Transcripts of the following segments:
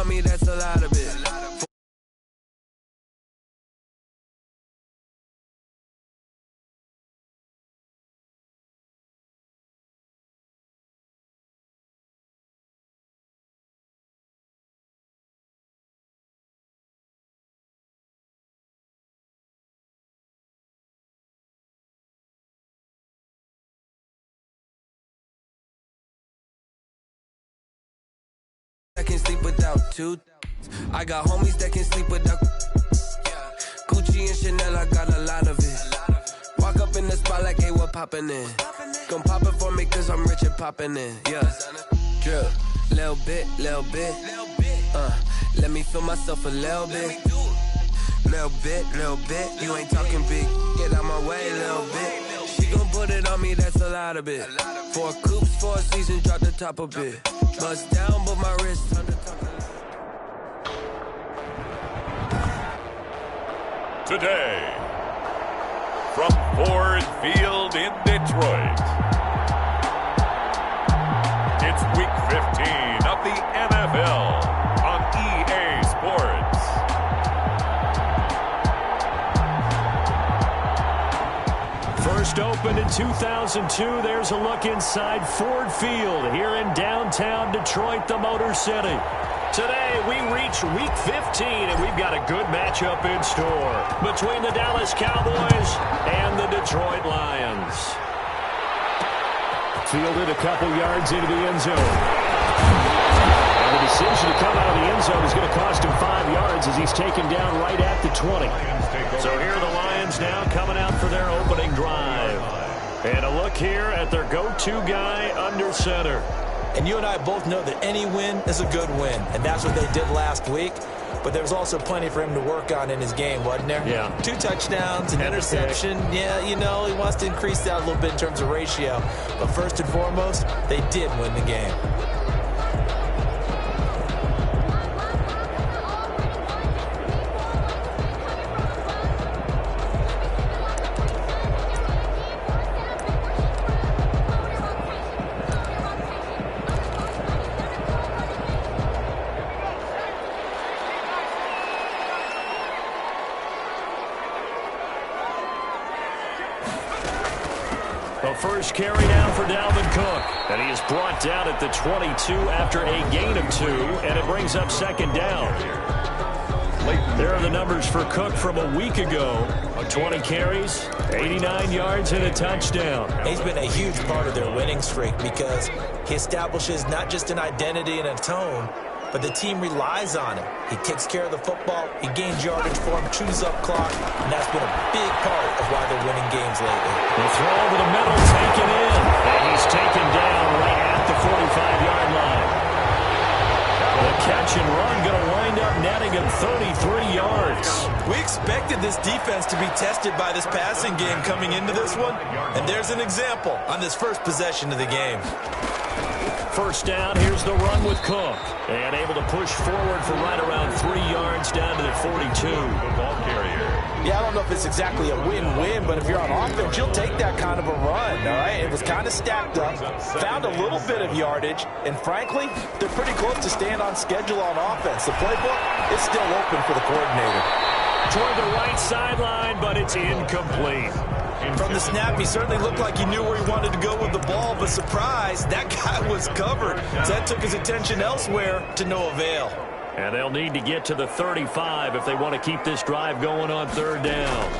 on me, that's a lot of it. I can sleep without two. I got homies that can sleep without. Gucci and Chanel, I got a lot of it. Walk up in the spot like, hey, what poppin' in? Gon' pop it for me cause I'm rich and poppin' in. Yeah, drip, little bit. Let me feel myself a little bit. Little bit. You ain't talking big. Get out my way, little bit. She gon' put it on me, that's a lot of it. 4 coops, 4 seasons, drop the top a bit. Bust down, but my wrist on the top. Today, from Ford Field in Detroit, it's Week 15 of the NFL on EA Sports. First opened in 2002, there's a look inside Ford Field here in downtown Detroit, the Motor City. Today, we reach Week 15, and we've got a good matchup in store between the Dallas Cowboys and the Detroit Lions. Fielded a couple yards into the end zone. And the decision to come out of the end zone is going to cost him 5 yards as he's taken down right at the 20. So here are the Lions now coming out for their opening drive. And a look here at their go-to guy under center. And you and I both know that any win is a good win, and that's what they did last week. But there's also plenty for him to work on in his game, wasn't there? Yeah. 2 touchdowns, an interception. Yeah, you know, he wants to increase that a little bit in terms of ratio. But first and foremost, they did win the game. First carry down for Dalvin Cook. And he is brought down at the 22 after a gain of 2, and it brings up second down. There are the numbers for Cook from a week ago. 20 carries, 89 yards, and a touchdown. He's been a huge part of their winning streak because he establishes not just an identity and a tone, but the team relies on him. He takes care of the football, he gains yardage for him, chews up clock, and that's been a big part of why they're winning games lately. The throw over the middle, taken in, and he's taken down right at the 45-yard line. The catch and run going to wind up netting him 33 yards. We expected this defense to be tested by this passing game coming into this one, and there's an example on this first possession of the game. First down, here's the run with Cook. And able to push forward for right around 3 yards down to the 42. The ball carrier. Yeah, I don't know if it's exactly a win-win, but if you're on offense, you'll take that kind of a run, all right? It was kind of stacked up, found a little bit of yardage, and frankly, they're pretty close to staying on schedule on offense. The playbook is still open for the coordinator. Toward the right sideline, but it's incomplete. From the snap, he certainly looked like he knew where he wanted to go with the ball, but surprise, that guy was covered. So that took his attention elsewhere to no avail. And they'll need to get to the 35 if they want to keep this drive going on third down.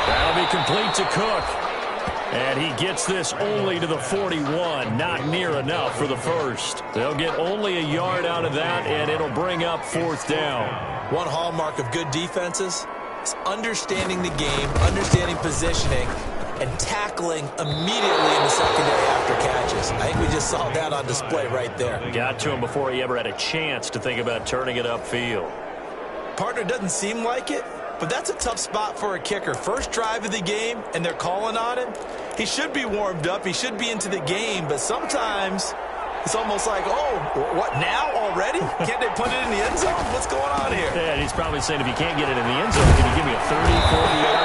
That'll be complete to Cook. And he gets this only to the 41, not near enough for the first. They'll get only a yard out of that, and it'll bring up fourth down. One hallmark of good defenses is understanding the game, understanding positioning, and tackling immediately in the secondary after catches. I think we just saw that on display right there. Got to him before he ever had a chance to think about turning it upfield. Partner doesn't seem like it, but that's a tough spot for a kicker. First drive of the game, and they're calling on him. He should be warmed up. He should be into the game, but sometimes it's almost like, oh, what, now already? Can't they put it in the end zone? What's going on here? Yeah, he's probably saying, if you can't get it in the end zone, can you give me a 30, 40-yard?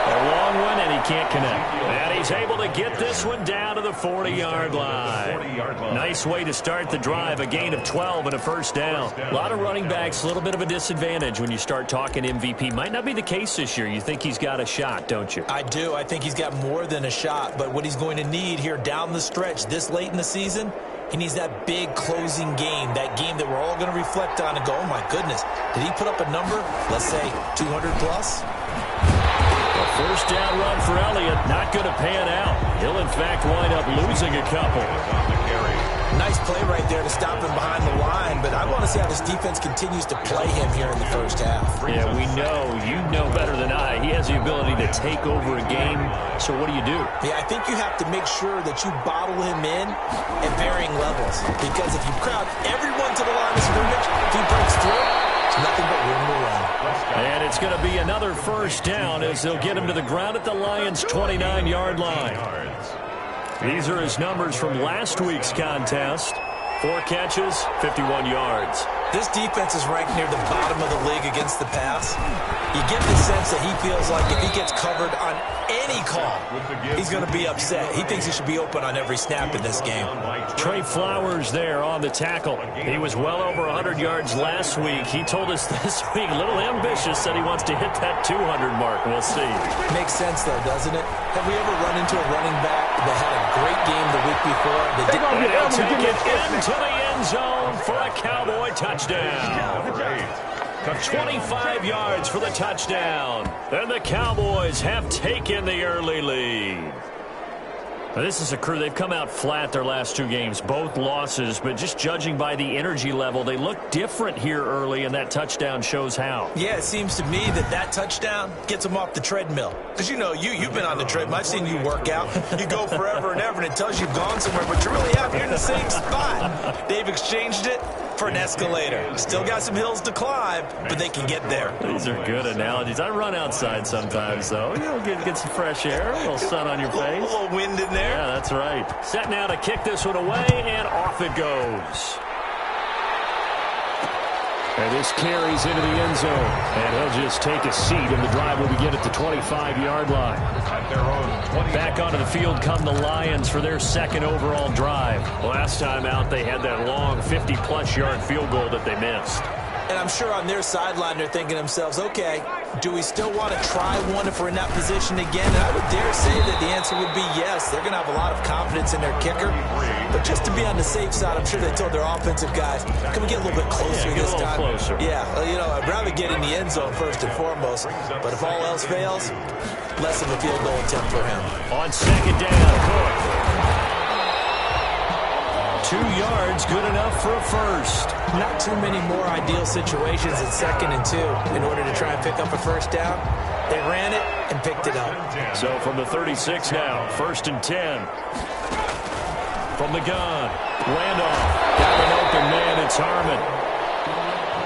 A long long one, and he can't connect. And he's able to get this one down to the 40-yard line. Nice way to start the drive, a gain of 12 and a first down. A lot of running backs, a little bit of a disadvantage when you start talking MVP. Might not be the case this year. You think he's got a shot, don't you? I do. I think he's got more than a shot, but what he's going to need here down the stretch this late in the season, he needs that big closing game, that game that we're all going to reflect on and go, oh, my goodness, did he put up a number, let's say, 200-plus? A first down run for Elliott, not going to pan out. He'll, in fact, wind up losing a couple. Nice play right there to stop him behind the line, but I want to see how this defense continues to play him here in the first half. Yeah, we know. You know better than I. He has the ability to take over a game, so what do you do? Yeah, I think you have to make sure that you bottle him in at varying levels, because if you crowd everyone to the line of scrimmage, if he breaks through, it's nothing but room to run. And it's going to be another first down as they'll get him to the ground at the Lions' 29-yard line. These are his numbers from last week's contest. 4 catches, 51 yards. This defense is ranked near the bottom of the league against the pass. You get the sense that he feels like if he gets covered on any call, he's going to be upset. He thinks he should be open on every snap in this game. Trey Flowers there on the tackle. He was well over 100 yards last week. He told us this week, a little ambitious, said he wants to hit that 200 mark. We'll see. Makes sense, though, doesn't it? Have we ever run into a running back that had a great game the week before? They'll take it into the end zone for a Cowboy touchdown. 25 yards for the touchdown. And the Cowboys have taken the early lead. Now, this is a crew. They've come out flat their last 2 games, both losses, but just judging by the energy level, they look different here early, and that touchdown shows how. Yeah, it seems to me that touchdown gets them off the treadmill. Because, you know, you've been on the treadmill. I've seen you work out. You go forever and ever, and it tells you you've gone somewhere, but you're really out here in the same spot. They've exchanged it for an escalator. Still got some hills to climb, but they can get there. These are good analogies. I run outside sometimes, though. You know, get some fresh air, a little sun on your face. A little wind in there. Yeah, that's right. Set now to kick this one away, and off it goes. And this carries into the end zone. And he'll just take a seat, and the drive will begin at the 25-yard line. Back onto the field come the Lions for their second overall drive. Last time out, they had that long 50-plus yard field goal that they missed. And I'm sure on their sideline they're thinking to themselves, okay, do we still want to try one if we're in that position again? And I would dare say that the answer would be yes. They're going to have a lot of confidence in their kicker. But just to be on the safe side, I'm sure they told their offensive guys, can we get a little bit closer this time? Closer. Yeah, you know, I'd rather get in the end zone first and foremost. But if all else fails, less of a field goal attempt for him. On second down, Cook. 2 yards, good enough for a first. Not too many more ideal situations at 2nd and 2 in order to try and pick up a first down. They ran it and picked it up. So from the 36 now, 1st and 10. From the gun, Randolph. Got an open man, it's Harmon.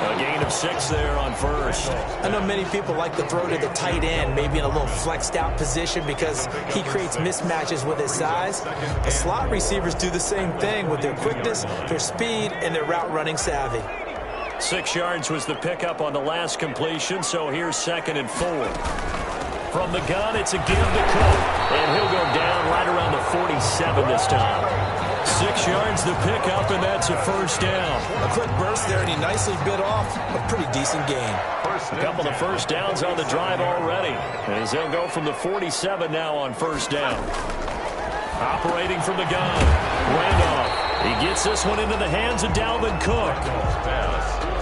A gain of 6 there on first. I know many people like to throw to the tight end, maybe in a little flexed out position because he creates mismatches with his size. The slot receivers do the same thing with their quickness, their speed, and their route running savvy. 6 yards was the pickup on the last completion, so here's 2nd and 4. From the gun, it's a give to Cook, and he'll go down right around the 47 this time. 6 yards the pickup, and that's a first down. A quick burst there, and he nicely bit off a pretty decent gain. A couple of first downs on the drive already, as they'll go from the 47 now on first down. Operating from the gun, Randolph. He gets this one into the hands of Dalvin Cook.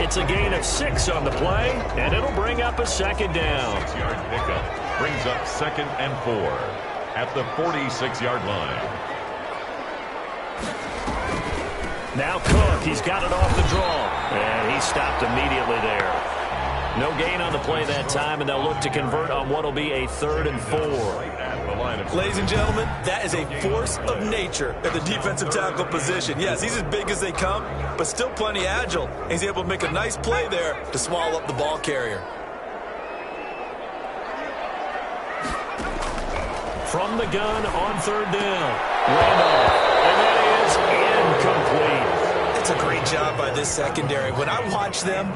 It's a gain of 6 on the play, and it'll bring up a 2nd down. 6-yard pickup brings up 2nd and 4 at the 46-yard line. Now Cook, he's got it off the draw, and he stopped immediately there. No gain on the play that time, and they'll look to convert on what will be a 3rd and 4. Ladies and gentlemen, that is a force of nature at the defensive tackle position. Yes, he's as big as they come, but still plenty agile. He's able to make a nice play there to swallow up the ball carrier. From the gun on 3rd down, Randolph, and that is incomplete. It's That's a great job by this secondary. When I watch them,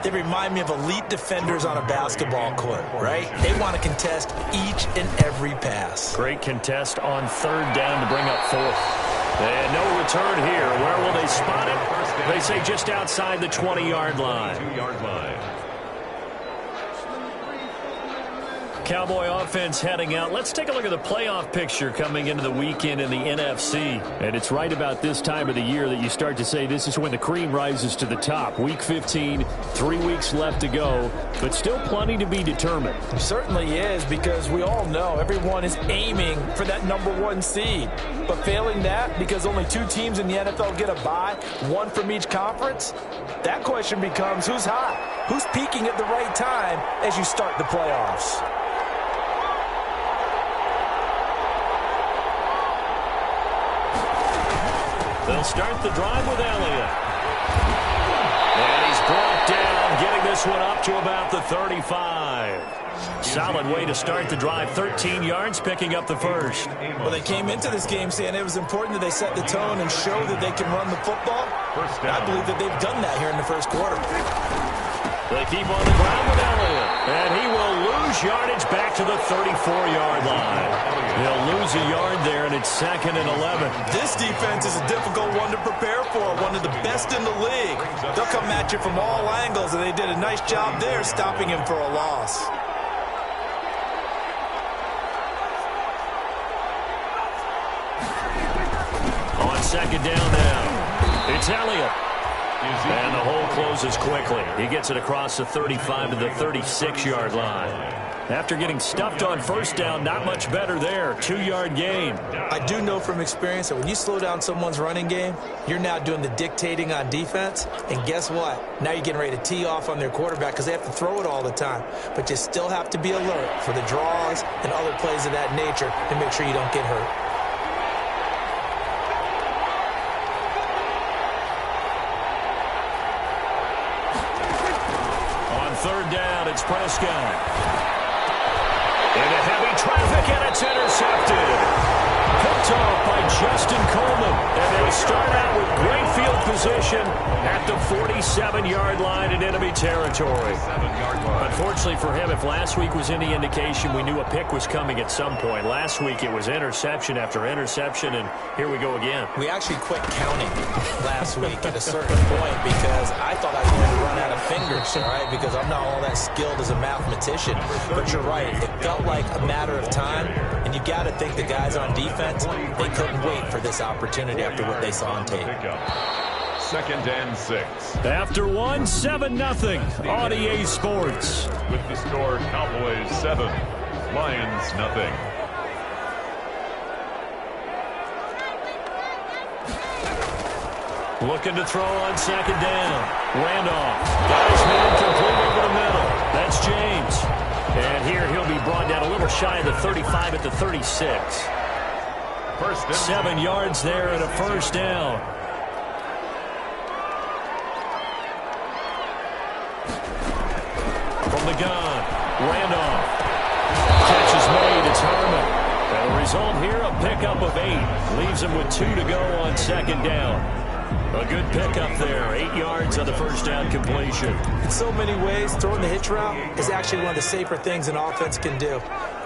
they remind me of elite defenders on a basketball court, right? They want to contest each and every pass. Great contest on third down to bring up fourth. And no return here. Where will they spot it? They say just outside the 20-yard line. Cowboy offense heading out. Let's take a look at the playoff picture coming into the weekend in the NFC. And it's right about this time of the year that you start to say this is when the cream rises to the top. Week 15, 3 weeks left to go, but still plenty to be determined. It certainly is, because we all know everyone is aiming for that #1 seed. But failing that, because only 2 teams in the NFL get a bye, 1 from each conference, that question becomes who's hot? Who's peaking at the right time as you start the playoffs? They'll start the drive with Elliott. And he's brought down, getting this one up to about the 35. Solid way to start the drive. 13 yards, picking up the first. Well, they came into this game saying it was important that they set the tone and show that they can run the football. I believe that they've done that here in the first quarter. They keep on the ground with Elliott. And he will lose yardage back to the 34-yard line. He'll lose a yard there, and it's 2nd and 11. This defense is a difficult one to prepare for, one of the best in the league. They'll come at you from all angles, and they did a nice job there stopping him for a loss. On 2nd down now, it's Elliott. And the hole closes quickly. He gets it across the 35 to the 36-yard line. After getting stuffed on first down, not much better there. 2-yard gain. I do know from experience that when you slow down someone's running game, you're now doing the dictating on defense. And guess what? Now you're getting ready to tee off on their quarterback because they have to throw it all the time. But you still have to be alert for the draws and other plays of that nature to make sure you don't get hurt. Third down, it's Prescott. Into heavy traffic, and it's intercepted. Picked off by Justin Coleman. And they'll start out with great field position at the 47-yard line in enemy territory. Unfortunately for him, if last week was any indication, we knew a pick was coming at some point. Last week it was interception after interception, and here we go again. We actually quit counting last week at a certain point because I thought I was going to run out of fingers, all right, because I'm not all that skilled as a mathematician. But you're right. It felt like a matter of time, and you got to think the guys on defense, they couldn't wait for this opportunity after what they saw on tape. 2nd and 6. After 7-0 on EA Sports. With the score, Cowboys 7, Lions nothing. Looking to throw on 2nd down. Randolph got his man complete over the middle. That's James. And here he'll be brought down a little shy of the 35 at the 36. 7 yards there and a first down. From the gun, Randolph. Catch is made, it's Harmon. And the result here, a pickup of 8. Leaves him with 2 to go on 2nd down. A good pickup there, 8 yards on the first down completion. In so many ways, throwing the hitch route is actually one of the safer things an offense can do.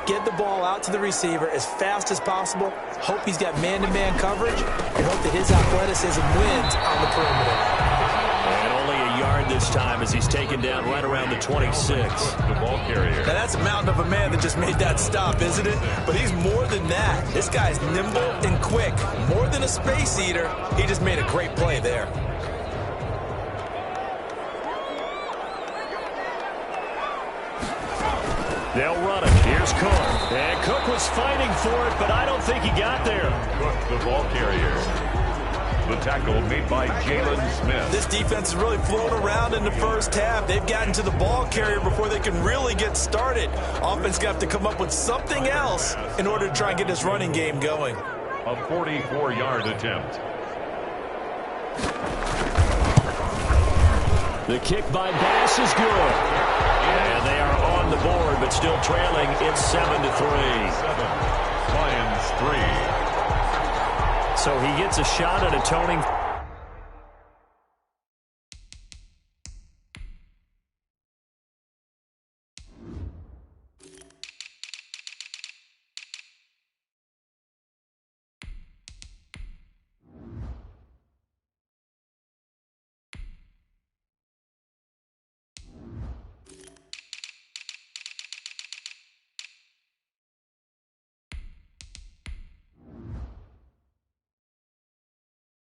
Get the ball out to the receiver as fast as possible, hope he's got man-to-man coverage, and hope that his athleticism wins on the perimeter. And only a yard this time as he's taken down right around the 26. The ball carrier. Now that's a mountain of a man that just made that stop, isn't it? But he's more than that. This guy's nimble and quick. More than a space eater, he just made a great play there. They'll run it. Here's Cook. And Cook was fighting for it, but I don't think he got there. Cook, the ball carrier. The tackle made by Jalen Smith. This defense is really flown around in the first half. They've gotten to the ball carrier before they can really get started. Offense got to come up with something else in order to try and get this running game going. A 44-yard attempt. The kick by Bass is good. And they are on the board, but still trailing. It's 7-3. 7. Lions 3. So he gets a shot at atoning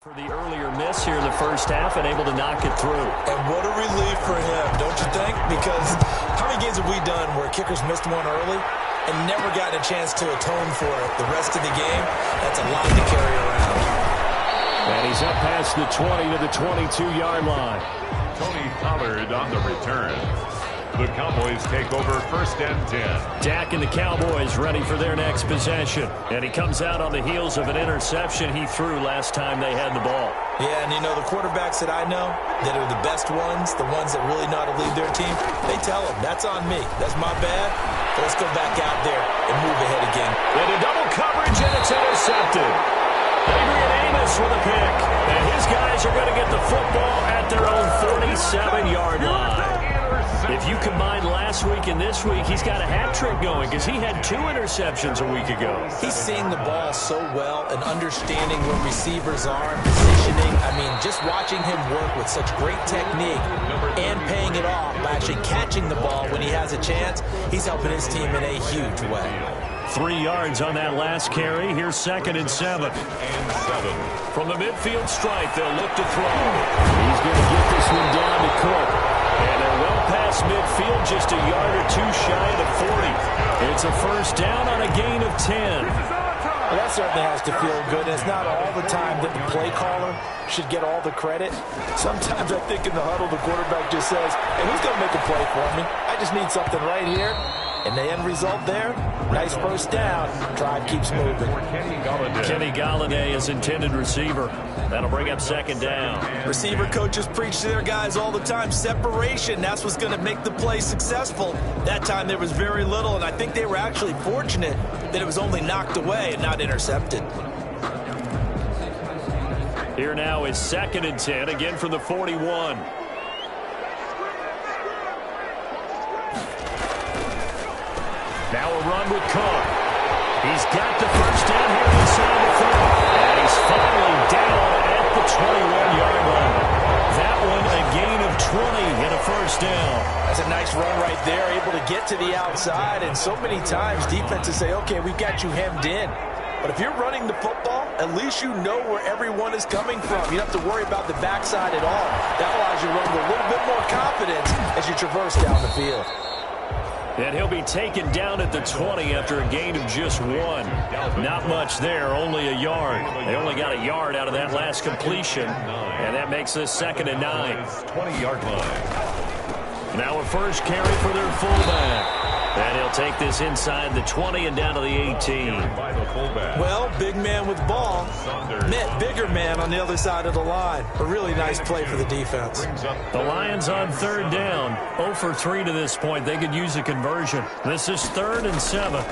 For the earlier miss here in the first half and able to knock it through. And what a relief for him, don't you think? Because how many games have we done where kickers missed one early and never gotten a chance to atone for it the rest of the game? That's a lot to carry around. And he's up past the 20 to the 22-yard line. Tony Pollard on the return. The Cowboys take over 1st and 10. Dak and the Cowboys ready for their next possession. And he comes out on the heels of an interception he threw last time they had the ball. Yeah, and you know, the quarterbacks that I know that are the best ones, the ones that really know how to lead their team, they tell them, that's on me. That's my bad. But let's go back out there and move ahead again. Into double coverage, and it's intercepted. Adrian Amos with a pick. And his guys are going to get the football at their own 47-yard line. If you combine last week and this week, he's got a hat trick going because he had 2 interceptions a week ago. He's seeing the ball so well and understanding where receivers are and positioning. I mean, just watching him work with such great technique and paying it off by actually catching the ball when he has a chance, he's helping his team in a huge way. 3 yards on that last carry. Here's 2nd and 7. From the midfield stripe, they'll look to throw. He's going to get this one down to Cook. And they're well past midfield, just a yard or 2 shy of the 40. It's a first down on a gain of 10. Well, that certainly has to feel good. And it's not all the time that the play caller should get all the credit. Sometimes I think in the huddle, the quarterback just says, hey, who's going to make a play for me? I just need something right here. And the end result there, nice first down. Drive keeps moving. Kenny Galladay is intended receiver. That'll bring up 2nd down. Receiver coaches preach to their guys all the time. Separation, that's what's going to make the play successful. That time there was very little, and I think they were actually fortunate that it was only knocked away and not intercepted. Here now is 2nd and 10, again from the 41. Now a run with Cook. He's got the first down here inside the 30. And he's finally down at the 21-yard line. That one a gain of 20 and a first down. That's a nice run right there, able to get to the outside. And so many times defenses say, okay, we've got you hemmed in. But if you're running the football, at least you know where everyone is coming from. You don't have to worry about the backside at all. That allows you to run with a little bit more confidence as you traverse down the field. And he'll be taken down at the 20 after a gain of just 1. Not much there, only a yard. They only got a yard out of that last completion, and that makes this 2nd and 9. 20-yard line. Now a first carry for their fullback. And he'll take this inside the 20 and down to the 18. Well, big man with ball met bigger man on the other side of the line. A really nice play for the defense. The Lions on 3rd down. 0 for 3 to this point. They could use a conversion. This is 3rd and 7. And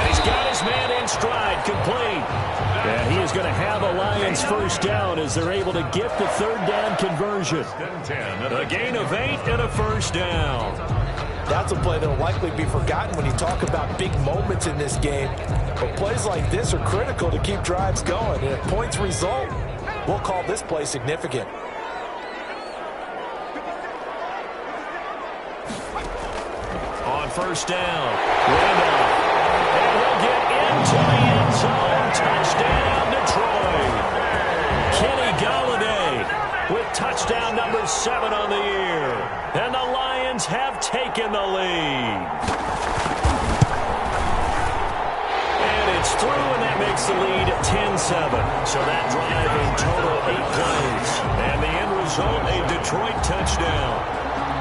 he's got his man in stride, complete. And he is going to have a Lions first down as they're able to get the 3rd down conversion. A gain of 8 and a first down. That's a play that will likely be forgotten when you talk about big moments in this game. But plays like this are critical to keep drives going. And if points result, we'll call this play significant. On first down, Randolph. And he'll get into the end zone. Touchdown, Detroit. Kenny Galladay with touchdown number 7 on the year. And the Lions have taken the lead. And it's through, and that makes the lead 10-7. So that drive in total 8 plays. And the end result, a Detroit touchdown.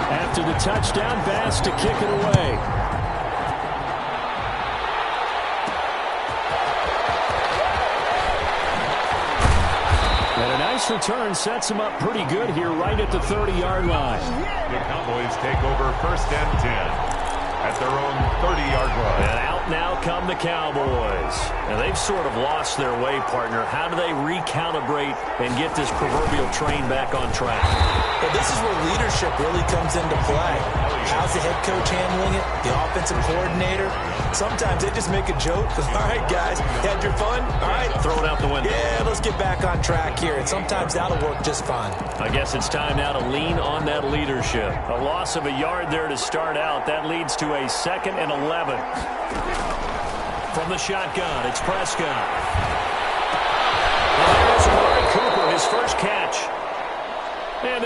After the touchdown, Bass to kick it away. And a nice return sets him up pretty good here right at the 30-yard line. The Cowboys take over 1st and 10 at their own 30-yard line. And out now come the Cowboys. And they've sort of lost their way, partner. How do they recalibrate and get this proverbial train back on track? Well, this is where leadership really comes into play. How's the head coach handling it? The offensive coordinator? Sometimes they just make a joke. All right, guys, you had your fun? All right. Throw it out the window. Yeah, let's get back on track here. And sometimes that'll work just fine. I guess it's time now to lean on that leadership. A loss of a yard there to start out. That leads to a 2nd and 11. From the shotgun, it's Prescott.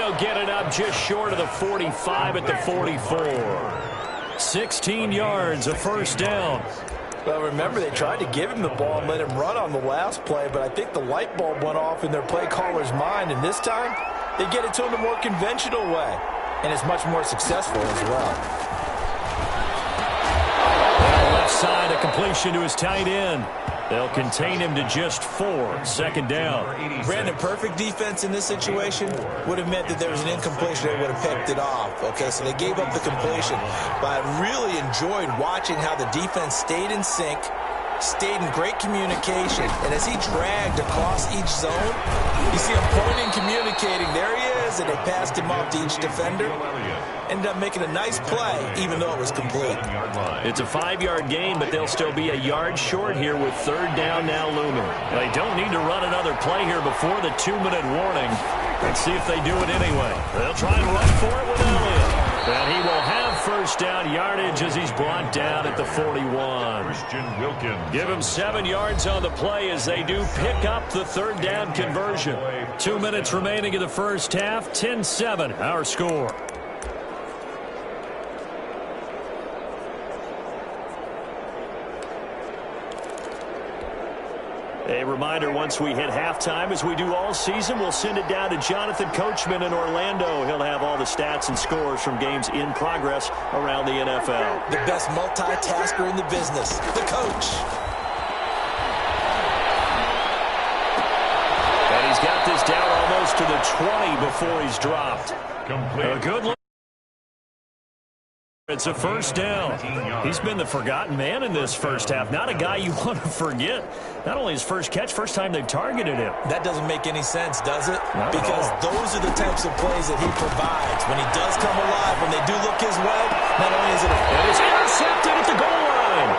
he'll get it up just short of the 45 at the 44. 16 yards, a first down. Well, remember, they tried to give him the ball and let him run on the last play, but I think the light bulb went off in their play caller's mind, and this time they get it to him a more conventional way, and it's much more successful as well. On the left side, a completion to his tight end. They'll contain him to just 4. Second down. Brandon, perfect defense in this situation would have meant that there was an incompletion. They would have picked it off. Okay, so they gave up the completion. But I really enjoyed watching how the defense stayed in sync, stayed in great communication. And as he dragged across each zone, you see him pointing, communicating. There he is, and they passed him off to each defender. Ended up making a nice play, even though it was complete. It's a 5-yard gain, but they'll still be a yard short here with third down now looming. They don't need to run another play here before the 2-minute warning. Let's see if they do it anyway. They'll try and run for it with Elliott. And he will have first down yardage as he's brought down at the 41. Christian Wilkins. Give him 7 yards on the play as they do pick up the third down conversion. 2 minutes remaining in the first half. 10-7 our score. A reminder, once we hit halftime, as we do all season, we'll send it down to Jonathan Coachman in Orlando. He'll have all the stats and scores from games in progress around the NFL. The best multitasker in the business, the coach. And he's got this down almost to the 20 before he's dropped. Complete. A good look. It's a first down. He's been the forgotten man in this first half. Not a guy you want to forget. Not only his first catch, first time they've targeted him. That doesn't make any sense, does it? Not because those are the types of plays that he provides. When he does come alive, when they do look his way, not only is it and it's intercepted at the goal line.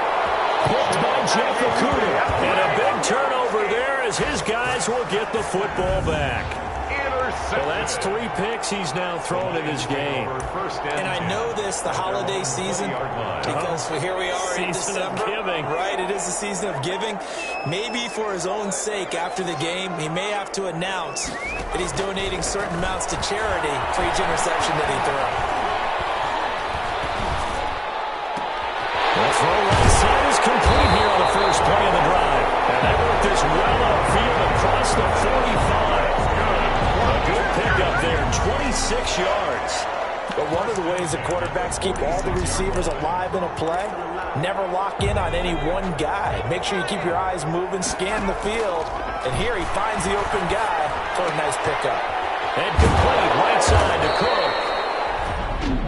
Picked by Jeff Okuda. And a big turnover there as his guys will get the football back. Well, that's 3 picks he's now thrown in this game. And I know this, the holiday season, because here we are in December. Season of giving. Right, it is the season of giving. Maybe for his own sake, after the game, he may have to announce that he's donating certain amounts to charity for each interception that he throws. The throw right side is complete here on the first play of the drive. And they work this well upfield across the 45. A good pickup there, 26 yards. But one of the ways that quarterbacks keep all the receivers alive in a play, never lock in on any one guy. Make sure you keep your eyes moving, scan the field. And here he finds the open guy for a nice pickup. And complete, right side to Cook.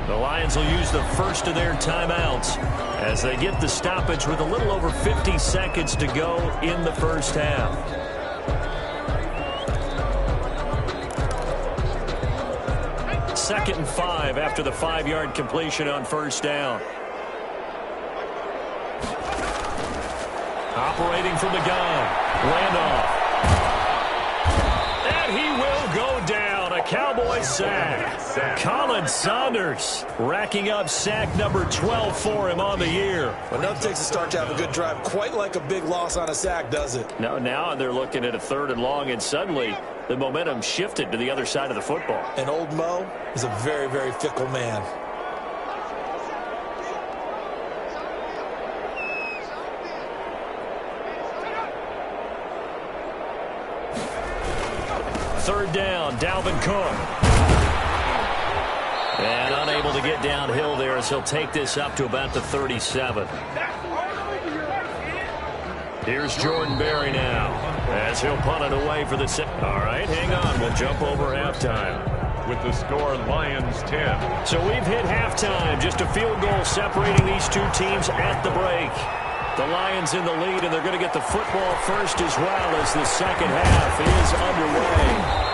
The Lions will use the first of their timeouts as they get the stoppage with a little over 50 seconds to go in the first half. Second and 5 after the 5-yard completion on first down. Operating from the gun. Randolph. And he will go down. A Cowboys sack. Colin Saunders racking up sack number 12 for him on the year. Well, nothing takes a start to have a good drive quite like a big loss on a sack, does it? No, now they're looking at a 3rd and long, and suddenly the momentum shifted to the other side of the football. And old Mo is a very, very fickle man. Third down, Dalvin Cook. And unable to get downhill there as he'll take this up to about the 37. Here's Jordan Berry now as he'll punt it away for the set. All right, hang on. We'll jump over halftime. With the score, Lions 10. So we've hit halftime. Just a field goal separating these two teams at the break. The Lions in the lead, and they're going to get the football first as well as the second half is underway.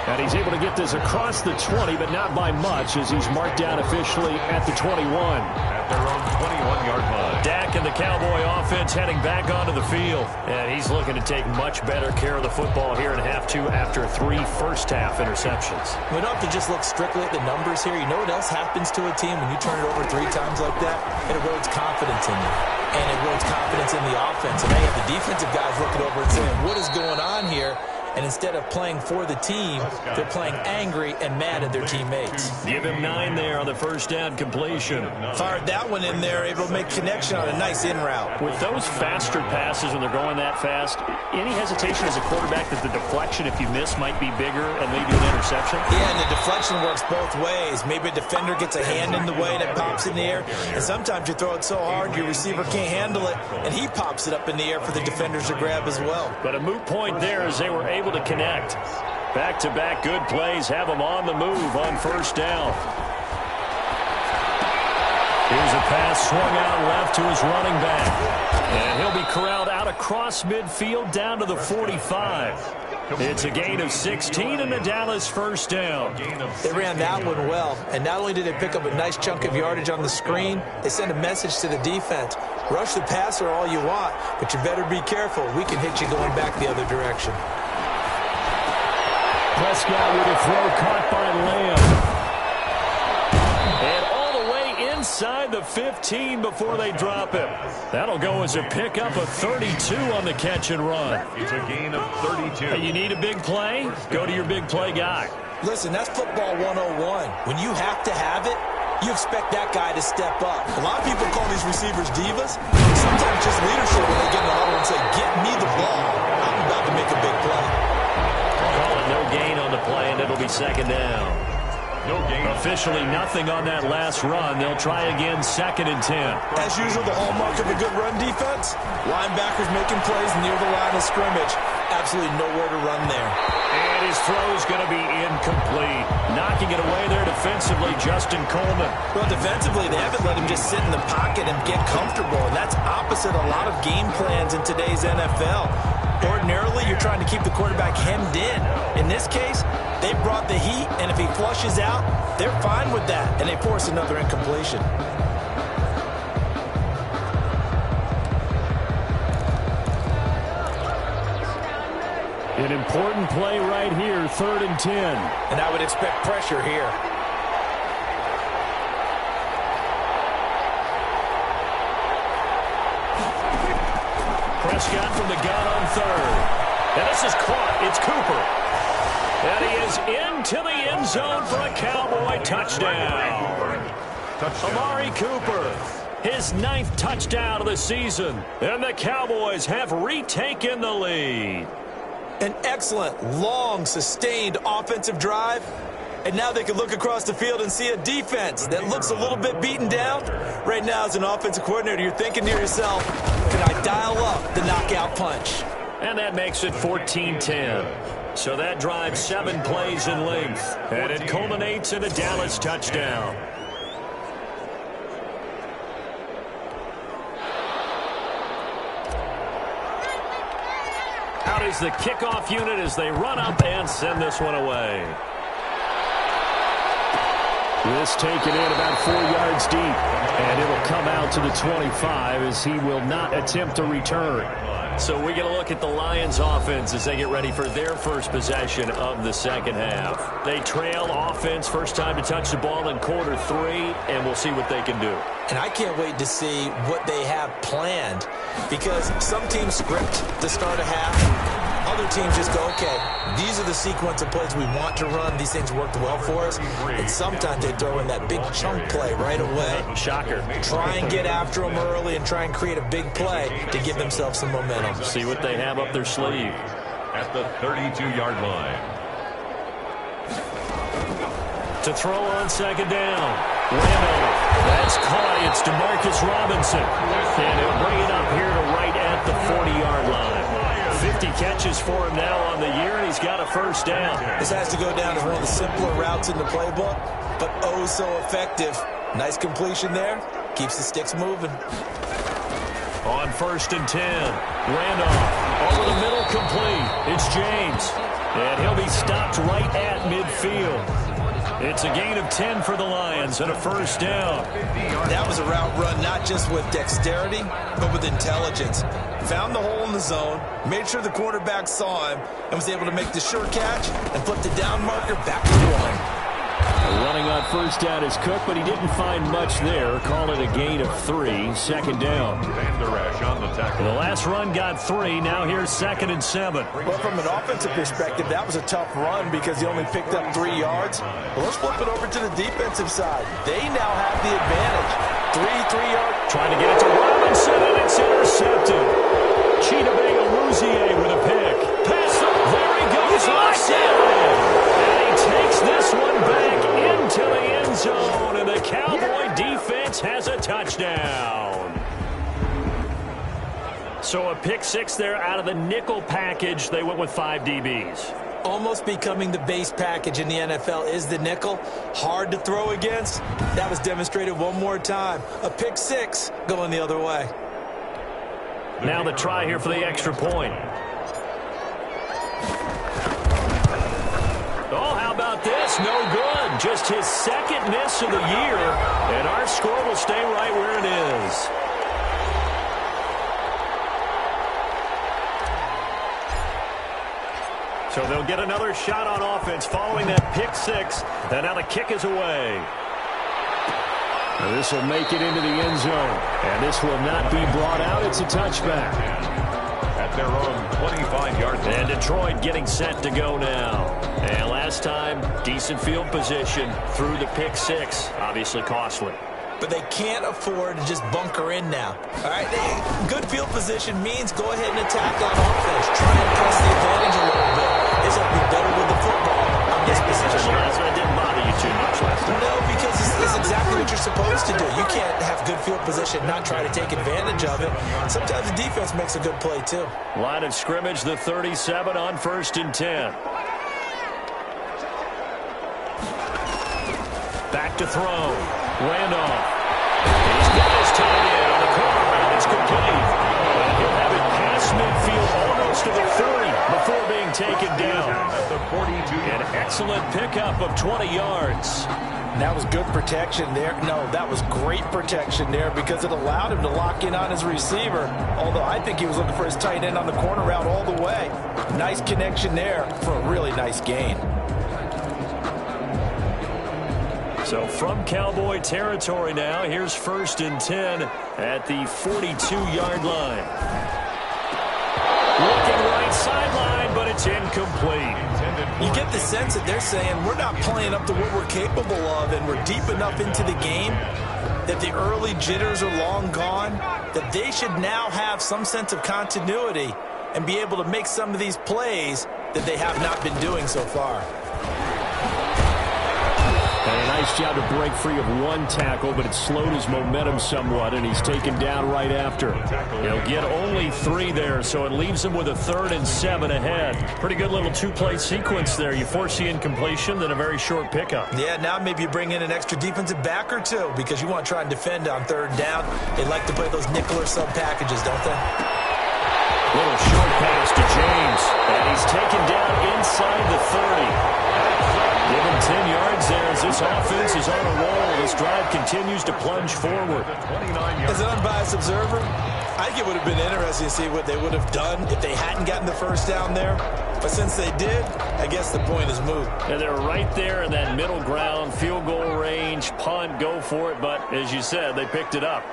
And he's able to get this across the 20, but not by much as he's marked down officially at the 21. At their own 21-yard line. Dak and the Cowboy offense heading back onto the field. And he's looking to take much better care of the football here in half 2 after 3 first-half interceptions. We don't have to just look strictly at the numbers here. You know what else happens to a team when you turn it over 3 times like that? It erodes confidence in you. And it erodes confidence in the offense. And now you have the defensive guys looking over and saying, what is going on here? And instead of playing for the team, they're playing angry and mad at their teammates. Give him 9 there on the first down completion. Fired that one in there, able to make connection on a nice in route. With those faster passes when they're going that fast, any hesitation as a quarterback that the deflection, if you miss, might be bigger and lead to an interception? Yeah, and the deflection works both ways. Maybe a defender gets a hand in the way that pops in the air, and sometimes you throw it so hard your receiver can't handle it, and he pops it up in the air for the defenders to grab as well. But a moot point there as they were able to connect. Back-to-back good plays have them on the move on first down. Here's a pass swung out left to his running back. And he'll be corralled out across midfield down to the 45. It's a gain of 16 and a Dallas first down. They ran that one well, and not only did they pick up a nice chunk of yardage on the screen, they sent a message to the defense. Rush the passer all you want, but you better be careful. We can hit you going back the other direction. Prescott with a throw caught by Lamb. And all the way inside the 15 before they drop him. That'll go as a pickup of 32 on the catch and run. It's a gain of 32. Hey, you need a big play? Go to your big play guy. Listen, that's football 101. When you have to have it, you expect that guy to step up. A lot of people call these receivers divas. Sometimes just leadership when they get in the huddle and say, get me the ball. I'm about to make a big play. Call it no gain on the play, and it'll be second down. No gain. Officially nothing on that last run. They'll try again, 2nd and 10. As usual, the hallmark of a good run defense, linebackers making plays near the line of scrimmage. Absolutely nowhere to run there. And his throw's going to be incomplete. Knocking it away there defensively, Justin Coleman. Well, defensively, they haven't let him just sit in the pocket and get comfortable. And that's opposite a lot of game plans in today's NFL. Ordinarily, you're trying to keep the quarterback hemmed in. In this case, they brought the heat, and if he flushes out, they're fine with that, and they force another incompletion. An important play right here, 3rd and 10. And I would expect pressure here. Prescott from the gun on 3rd. And this is caught. It's Cooper. And he is into the end zone for a Cowboy touchdown. Amari Cooper, his 9th touchdown of the season. And the Cowboys have retaken the lead. An excellent, long, sustained offensive drive. And now they can look across the field and see a defense that looks a little bit beaten down. Right now, as an offensive coordinator, you're thinking to yourself, can I dial up the knockout punch? And that makes it 14-10. So that drives 7 plays in length. And it culminates in a Dallas touchdown. Out is the kickoff unit as they run up and send this one away. This taken in about 4 yards deep. And it will come out to the 25 as he will not attempt to return. So we get a look at the Lions offense as they get ready for their first possession of the second half. They trail offense, first time to touch the ball in quarter 3, and we'll see what they can do. And I can't wait to see what they have planned, because some teams script to start a half. Other teams just go, okay, these are the sequence of plays we want to run. These things worked well for us. And sometimes they throw in that big chunk play right away. Shocker. Try and get after them early and try and create a big play to give themselves some momentum. See what they have up their sleeve. At the 32-yard line. To throw on second down. Randall. That's caught. It's DeMarcus Robinson. And he'll bring it up here to right at the 40-yard line. 50 catches for him now on the year, and he's got a first down. This has to go down as one of the simpler routes in the playbook, but oh so effective. Nice completion there. Keeps the sticks moving. On 1st and 10, Randolph over the middle, complete. It's James, and he'll be stopped right at midfield. It's a gain of 10 for the Lions and a first down. That was a route run not just with dexterity, but with intelligence. Found the hole in the zone, made sure the quarterback saw him, and was able to make the sure catch and flip the down marker back to 1. Running on first down is Cook, but he didn't find much there. Call it a gain of 3, second down. Van Der Esch on the tackle. The last run got 3. Now here's 2nd and 7. Well, from an offensive perspective, that was a tough run because he only picked up 3 yards. Well, let's flip it over to the defensive side. They now have the advantage. 3-3-yard. Trying to get it to Robinson, and it's intercepted. Chidobe Awuzie with a pick. Pass up. There he goes. And he takes this one back into the end zone, and the Cowboy defense has a touchdown. So a pick 6 there out of the nickel package. They went with 5 DBs. Almost becoming the base package in the NFL is the nickel. Hard to throw against. That was demonstrated one more time. A pick 6 going the other way. Now the try here for the extra point. Oh, how about this? No good. Just his 2nd miss of the year. And our score will stay right where it is. So they'll get another shot on offense following that pick 6. And now the kick is away. Now this will make it into the end zone. And this will not be brought out. It's a touchback. At their own 25-yard line. And Detroit getting set to go now. And last time, decent field position through the pick 6. Obviously costly. But they can't afford to just bunker in now. All right, good field position means go ahead and attack on offense. Try and press the advantage a little bit. It's like be better with the football on this position. That didn't bother you too much last time. No, because this is exactly what you're supposed to do. You can't have good field position, not try to take advantage of it. Sometimes the defense makes a good play, too. Line of scrimmage, the 37 on 1st and 10. Back to throw. Randolph. He's got his tight end on the corner. It's complete. And he'll have it past midfield almost to the 30 before being taken down. At the 42. An excellent pickup of 20 yards. That was good protection there. No, that was great protection there because it allowed him to lock in on his receiver. Although I think he was looking for his tight end on the corner route all the way. Nice connection there for a really nice gain. So from Cowboy territory now, here's 1st and 10 at the 42-yard line. Looking right sideline, but it's incomplete. You get the sense that they're saying we're not playing up to what we're capable of, and we're deep enough into the game that the early jitters are long gone, that they should now have some sense of continuity and be able to make some of these plays that they have not been doing so far. And a nice job to break free of 1 tackle, but it slowed his momentum somewhat, and he's taken down right after. He'll get only 3 there, so it leaves him with a 3rd and 7 ahead. Pretty good little 2-play sequence there. You force the incompletion, then a very short pickup. Yeah, now maybe you bring in an extra defensive back or 2 because you want to try and defend on 3rd down. They like to play those nickel or sub packages, don't they? Little short pass to James, and he's taken down inside the 30. Give him 10 yards there as this offense is on a roll. This drive continues to plunge forward. As an unbiased observer, I think it would have been interesting to see what they would have done if they hadn't gotten the 1st down there. But since they did, I guess the point is moot. And they're right there in that middle ground, field goal range, punt, go for it. But as you said, they picked it up.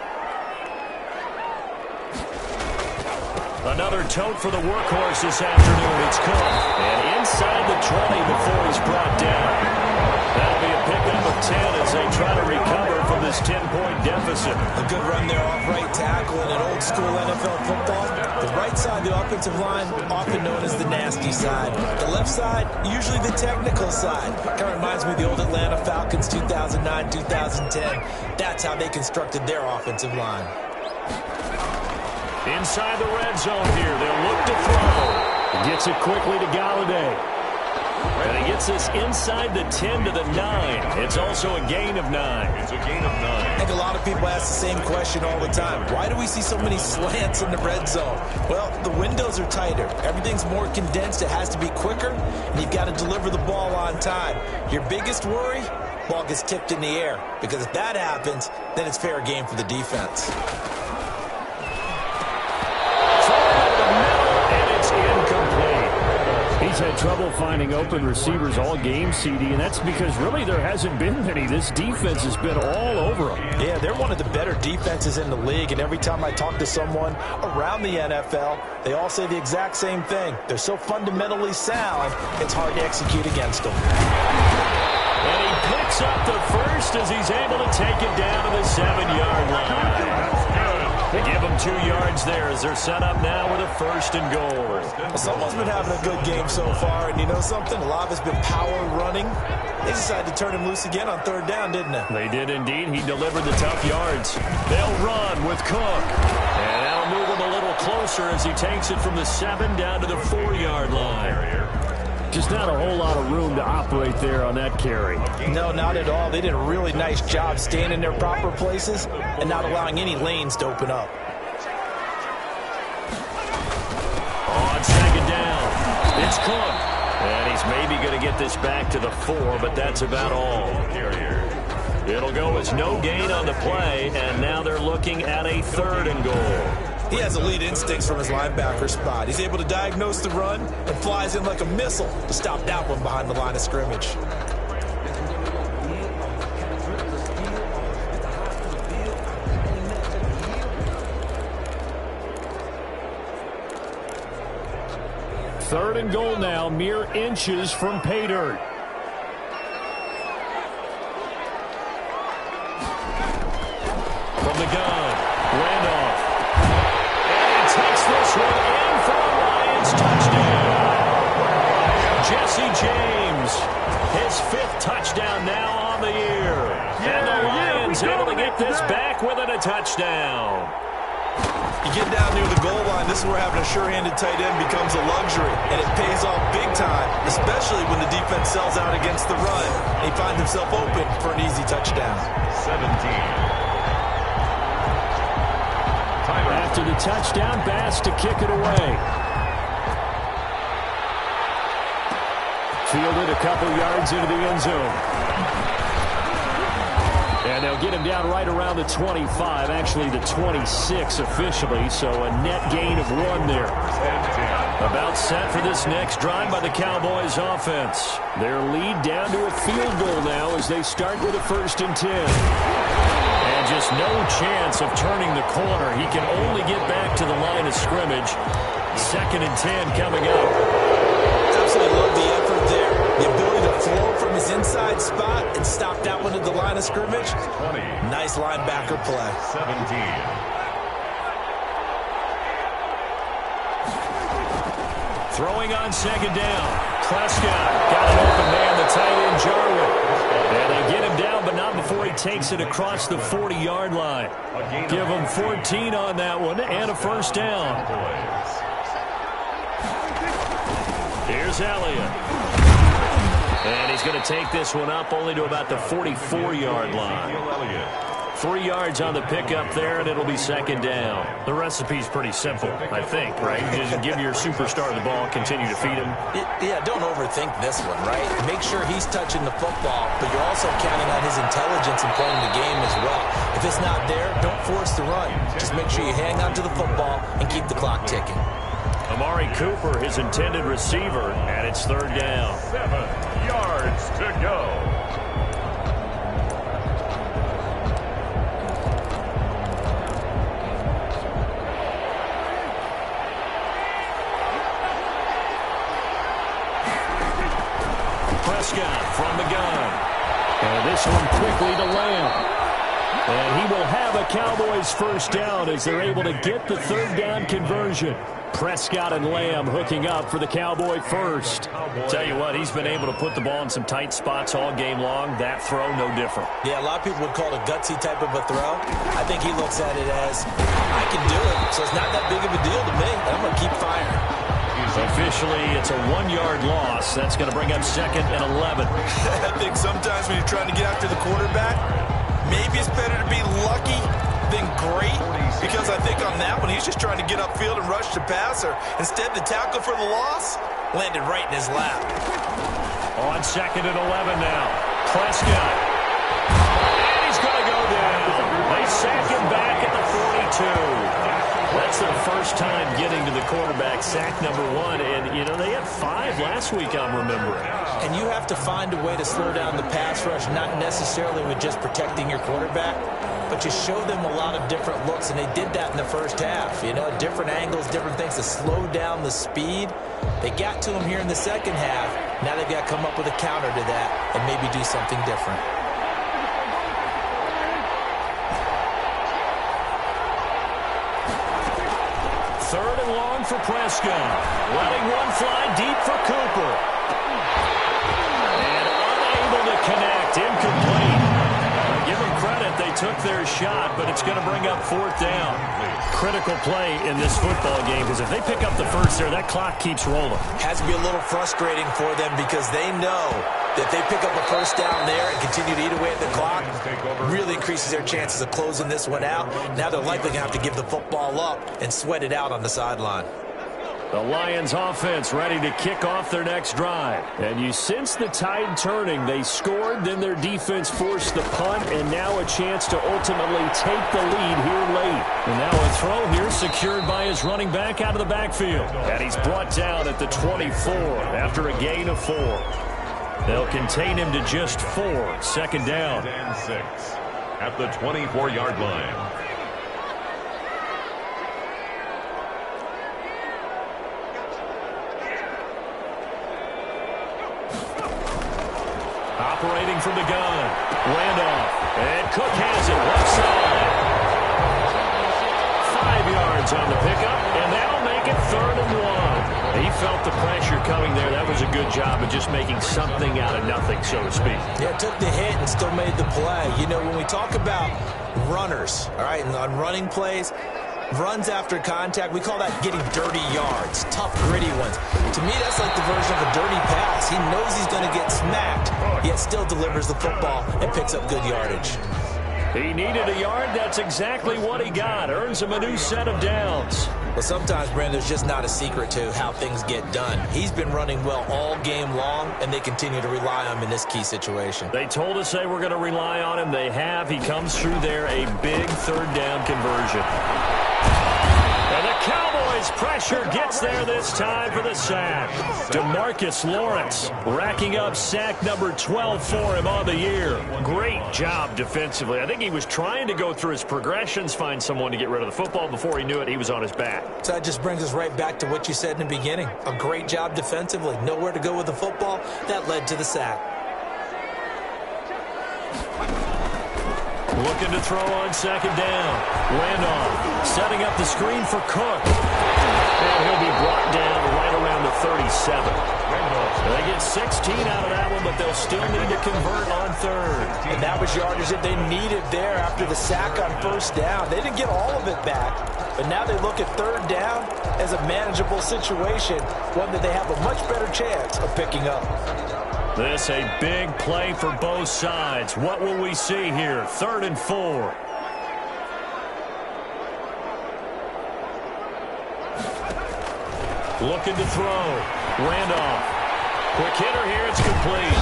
Another tote for the workhorse this afternoon. It's Cook. And inside the 20 before he's brought down. That'll be a pickup of 10 as they try to recover from this 10-point deficit. A good run there off right tackle in an old-school NFL football. The right side, the offensive line, often known as the nasty side. The left side, usually the technical side. Kind of reminds me of the old Atlanta Falcons 2009, 2010. That's how they constructed their offensive line. Inside the red zone here. They'll look to throw. Gets it quickly to Galladay. And he gets this inside the 10 to the 9. It's also a gain of 9. It's a gain of 9. I think a lot of people ask the same question all the time. Why do we see so many slants in the red zone? Well, the windows are tighter. Everything's more condensed. It has to be quicker, and you've got to deliver the ball on time. Your biggest worry? Ball gets tipped in the air. Because if that happens, then it's fair game for the defense. he's had trouble finding open receivers all game, CD, and that's because really there hasn't been many. This defense has been all over him. Yeah, they're one of the better defenses in the league, and every time I talk to someone around the NFL, they all say the exact same thing. They're so fundamentally sound, it's hard to execute against them. And he picks up the first as he's able to take it down to the 7-yard line. They give them 2 yards there as they're set up now with a 1st and goal. Well, someone's been having a good game so far, and you know something? A lot of it's been power running. They decided to turn him loose again on 3rd down, didn't they? They did indeed. He delivered the tough yards. They'll run with Cook. And that'll move him a little closer as he takes it from the 7 down to the 4-yard line. Just not a whole lot of room to operate there on that carry. No, not at all. They did a really nice job staying in their proper places and not allowing any lanes to open up. On 2nd down, it's Cook. And he's maybe going to get this back to the 4, but that's about all. It'll go as no gain on the play, and now they're looking at a 3rd and goal. He has elite instincts from his linebacker spot. He's able to diagnose the run and flies in like a missile to stop that one behind the line of scrimmage. Third and goal now, mere inches from pay dirt. From the gun, Randolph. Takes this one in for a Lions touchdown. Jesse James, his 5th touchdown now on the year. And the Lions able to get this back within a touchdown. You get down near the goal line, this is where having a sure-handed tight end becomes a luxury, and it pays off big time, especially when the defense sells out against the run. And he finds himself open for an easy touchdown. 17. After the touchdown, Bass to kick it away. Fielded a couple yards into the end zone. And they'll get him down right around the 25, actually the 26 officially, so a net gain of 1 there. About set for this next drive by the Cowboys offense. Their lead down to a field goal now as they start with a 1st and 10. And just no chance of turning the corner. He can only get back to the line of scrimmage. 2nd and 10 coming up. Absolutely love the effort there. The ability to flow from his inside spot and stop that one at the line of scrimmage. 20. Nice linebacker play. 17. Throwing on 2nd down. Prescott got an open man, the tight end Jarwin. And they get him down, but not before he takes it across the 40-yard line. Give him 14 on that one and a 1st down. Here's Elliott. And he's going to take this one up only to about the 44-yard line. 3 yards on the pickup there, and it'll be 2nd down. The recipe's pretty simple, I think, right? You just give your superstar the ball, continue to feed him. Yeah, don't overthink this one, right? Make sure he's touching the football, but you're also counting on his intelligence in playing the game as well. If it's not there, don't force the run. Just make sure you hang on to the football and keep the clock ticking. Amari Cooper, his intended receiver, and it's 3rd down. 7 yards to go. Prescott from the gun. And this one quickly to Lamb. And he will have a Cowboys 1st down as they're able to get the 3rd down conversion. Prescott and Lamb hooking up for the Cowboy 1st. Tell you what, he's been able to put the ball in some tight spots all game long. That throw, no different. Yeah, a lot of people would call it a gutsy type of a throw. I think he looks at it as, I can do it, so it's not that big of a deal to me. I'm going to keep firing. Officially, it's a 1-yard loss. That's going to bring up 2nd and 11. I think sometimes when you're trying to get after the quarterback, maybe it's better to be lucky than great, because I think on that one, he's just trying to get upfield and rush the passer. Instead, the tackle for the loss landed right in his lap. On 2nd and 11 now. Prescott. And he's going to go down. They sack him back at the 42. That's their first time getting to the quarterback, sack number 1. And, you know, they had 5 last week, I'm remembering. And you have to find a way to slow down the pass rush, not necessarily with just protecting your quarterback, but you show them a lot of different looks, and they did that in the first half. You know, different angles, different things to slow down the speed. They got to him here in the second half. Now they've got to come up with a counter to that and maybe do something different. Third and long for Prescott. Letting one fly deep for Cooper. And unable to connect. Incomplete. Give them credit. They took their shot, but it's going to bring up 4th down. Critical play in this football game, because if they pick up the first there, that clock keeps rolling. Has to be a little frustrating for them because they know that if they pick up a first down there and continue to eat away at the clock, really increases their chances of closing this one out. Now they're likely going to have to give the football up and sweat it out on the sideline. The Lions offense ready to kick off their next drive. And you sense the tide turning. They scored, then their defense forced the punt, and now a chance to ultimately take the lead here late. And now a throw here secured by his running back out of the backfield. And he's brought down at the 24 after a gain of 4. They'll contain him to just 4. 2nd down. And 6 at the 24-yard line. Operating from the gun. Randolph. And Cook has it. Left side. 5 yards on the pickup. And that'll make it 3rd and 1. He felt the pressure coming there. That was a good job of just making something out of nothing, so to speak. Yeah, took the hit and still made the play. You know, when we talk about runners, all right, and on running plays, runs after contact, we call that getting dirty yards, tough, gritty ones. To me, that's like the version of a dirty pass. He knows he's going to get smacked, yet still delivers the football and picks up good yardage. He needed a yard. That's exactly what he got. Earns him a new set of downs. But sometimes, Brandon, there's just not a secret to how things get done. He's been running well all game long, and they continue to rely on him in this key situation. They told us they were going to rely on him. They have. He comes through there, a big 3rd down conversion. And the Cowboys pressure gets there this time for the sack. DeMarcus Lawrence racking up sack number 12 for him on the year. Great job defensively. I think he was trying to go through his progressions, find someone to get rid of the football. Before he knew it, he was on his back. So that just brings us right back to what you said in the beginning. A great job defensively. Nowhere to go with the football. That led to the sack. Looking to throw on 2nd down. Randolph setting up the screen for Cook. And he'll be brought down right around the 37. They get 16 out of that one, but they'll still need to convert on 3rd. And that was yardage that they needed there after the sack on 1st down. They didn't get all of it back, but now they look at 3rd down as a manageable situation, one that they have a much better chance of picking up. This a big play for both sides. What will we see here? 3rd and 4. Looking to throw. Randolph. Quick hitter here. It's complete.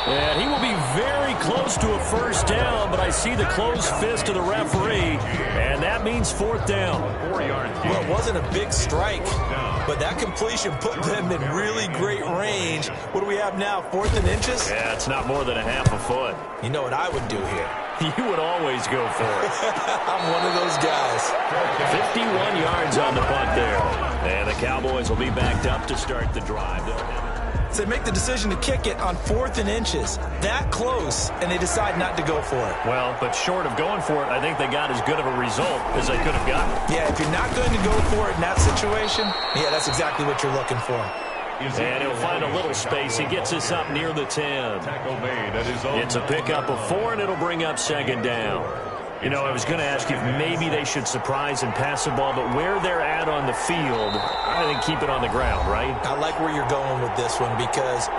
And he will be very close to a 1st down, but I see the closed fist of the referee, and that means 4th down. 4 yards. Well, it wasn't a big strike, but that completion put them in really great range. What do we have now, 4th and inches? Yeah, it's not more than a half a foot. You know what I would do here? You would always go for it. I'm one of those guys. 51 yards on the punt there. And the Cowboys will be backed up to start the drive. So they make the decision to kick it on 4th and inches. That close, and they decide not to go for it. Well, but short of going for it, I think they got as good of a result as they could have gotten. Yeah, if you're not going to go for it in that situation, yeah, that's exactly what you're looking for. And he'll find a little space. He gets us up near the 10. It's a pickup of 4, and it'll bring up 2nd down. You know, I was going to ask you if maybe they should surprise and pass the ball, but where they're at on the field, I think keep it on the ground, right? I like where you're going with this one because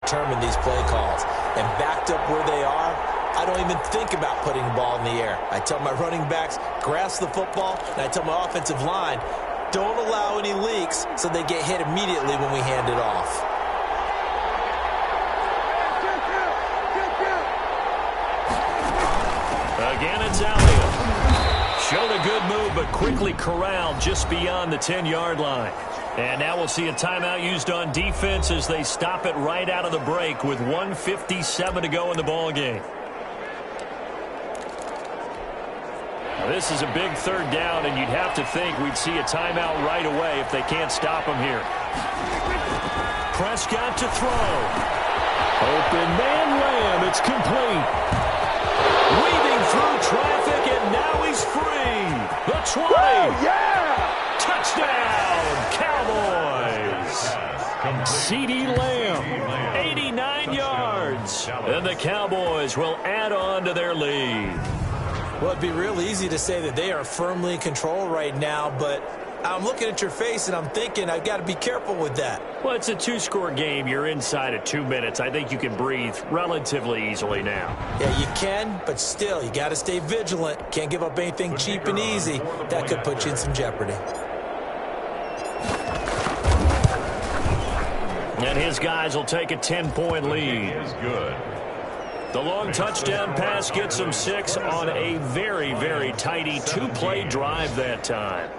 determine these play calls. And backed up where they are, I don't even think about putting the ball in the air. I tell my running backs, grasp the football, and I tell my offensive line, don't allow any leaks so they get hit immediately when we hand it off. Again, it's Elliott. Showed a good move, but quickly corralled just beyond the 10-yard line. And now we'll see a timeout used on defense as they stop it right out of the break with 1:57 to go in the ballgame. This is a big third down, and you'd have to think we'd see a timeout right away if they can't stop him here. Prescott to throw. Open man Lamb. It's complete. Weaving through traffic, and now he's free. The 20. Yeah! Touchdown, Cowboys. CeeDee Lamb, 89 yards. And the Cowboys will add on to their lead. Well, it'd be real easy to say that they are firmly in control right now, but I'm looking at your face and I'm thinking I've got to be careful with that. Well, it's a two-score game. You're inside of 2 minutes. I think you can breathe relatively easily now. Yeah, you can, but still, you got to stay vigilant. Can't give up anything cheap and easy. That could put you in some jeopardy. And his guys will take a 10-point lead. Good. The long touchdown pass gets them 6 on a very, very tidy two-play drive that time.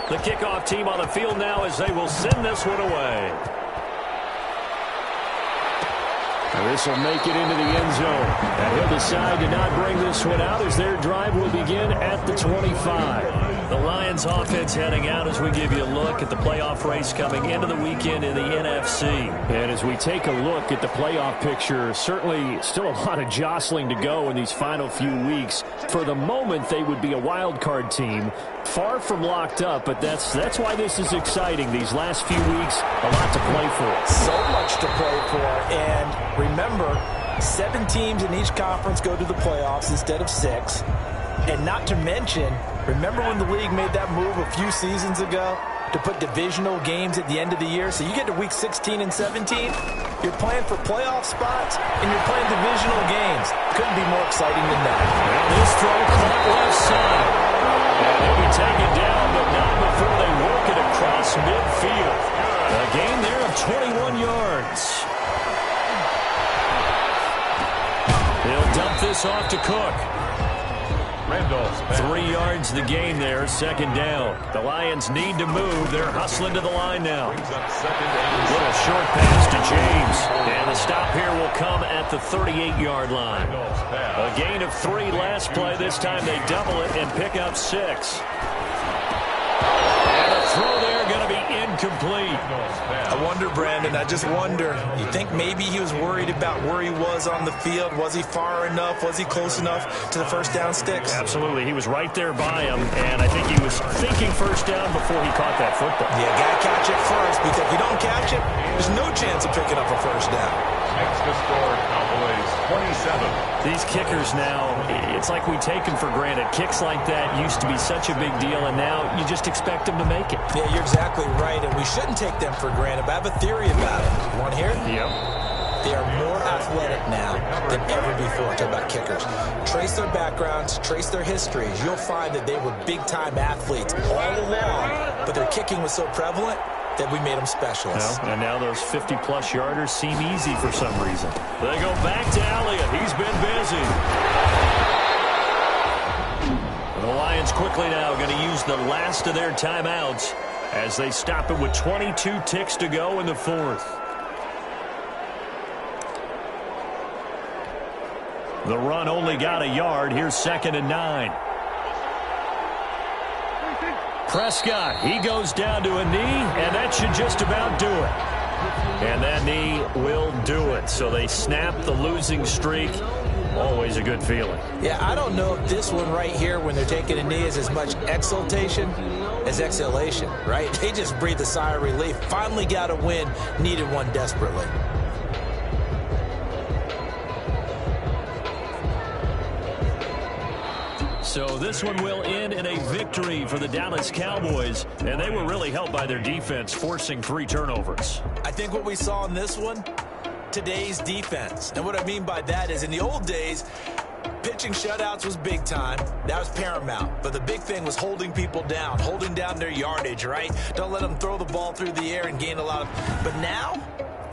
The kickoff team on the field now as they will send this one away. This will make it into the end zone. And he'll decide to not bring this one out as their drive will begin at the 25. The Lions offense heading out as we give you a look at the playoff race coming into the weekend in the NFC. And as we take a look at the playoff picture, certainly still a lot of jostling to go in these final few weeks. For the moment, they would be a wild card team. Far from locked up, but that's why this is exciting. These last few weeks, a lot to play for. So much to play for. And remember, 7 teams in each conference go to the playoffs instead of 6. And not to mention, remember when the league made that move a few seasons ago to put divisional games at the end of the year? So you get to week 16 and 17, you're playing for playoff spots, and you're playing divisional games. Couldn't be more exciting than that. Well, this throw caught left side. And they'll be taken down, but not before they work it across midfield. A gain there of 21 yards. He'll dump this off to Cook. 3 yards the gain there, second down. The Lions need to move. They're hustling to the line now. Little short pass to James. And the stop here will come at the 38-yard line. A gain of 3 last play. This time they double it and pick up 6. And the throw there going to be incomplete. I wonder, Brandon, I just wonder, you think maybe he was worried about where he was on the field? Was he far enough? Was he close enough to the first down sticks? Absolutely. He was right there by him, and I think he was thinking first down before he caught that football. Yeah, got to catch it first, because if you don't catch it, there's no chance of picking up a first down. Next to score, Cowboys 27. These kickers now, it's like we take them for granted. Kicks like that used to be such a big deal, and now you just expect them to make it. Yeah, you're exactly right, and we shouldn't take them for granted, but I have a theory about it. You want to hear it? Yep. They are more athletic now than ever before. Talk about kickers. Trace their backgrounds, trace their histories. You'll find that they were big-time athletes all along, but their kicking was so prevalent that we made them specialists. Well, and now those 50-plus yarders seem easy for some reason. They go back to Elliott. He's been busy. The Lions quickly now going to use the last of their timeouts as they stop it with 22 ticks to go in the fourth. The run only got a yard. Here's 2nd and 9. Prescott, he goes down to a knee, and that should just about do it. And that knee will do it. So they snap the losing streak. Always a good feeling. Yeah, I don't know if this one right here, when they're taking a knee, is as much exultation as exhalation, right? They just breathe a sigh of relief. Finally got a win, needed one desperately. So this one will end in a victory for the Dallas Cowboys, and they were really helped by their defense, forcing 3 turnovers. I think what we saw in this one, today's defense. And what I mean by that is in the old days, pitching shutouts was big time. That was paramount. But the big thing was holding people down, holding down their yardage, right? Don't let them throw the ball through the air and gain a lot of... But now,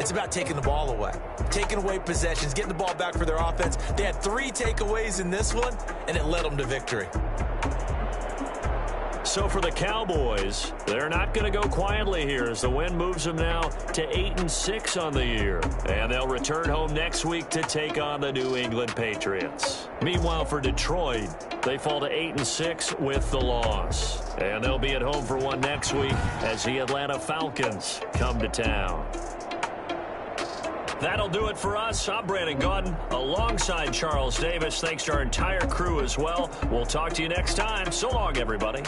It's about taking the ball away, taking away possessions, getting the ball back for their offense. They had 3 takeaways in this one, and it led them to victory. So for the Cowboys, they're not going to go quietly here as the win moves them now to 8-6 on the year. And they'll return home next week to take on the New England Patriots. Meanwhile, for Detroit, they fall to 8-6 with the loss. And they'll be at home for one next week as the Atlanta Falcons come to town. That'll do it for us. I'm Brandon Gaudin alongside Charles Davis. Thanks to our entire crew as well. We'll talk to you next time. So long, everybody.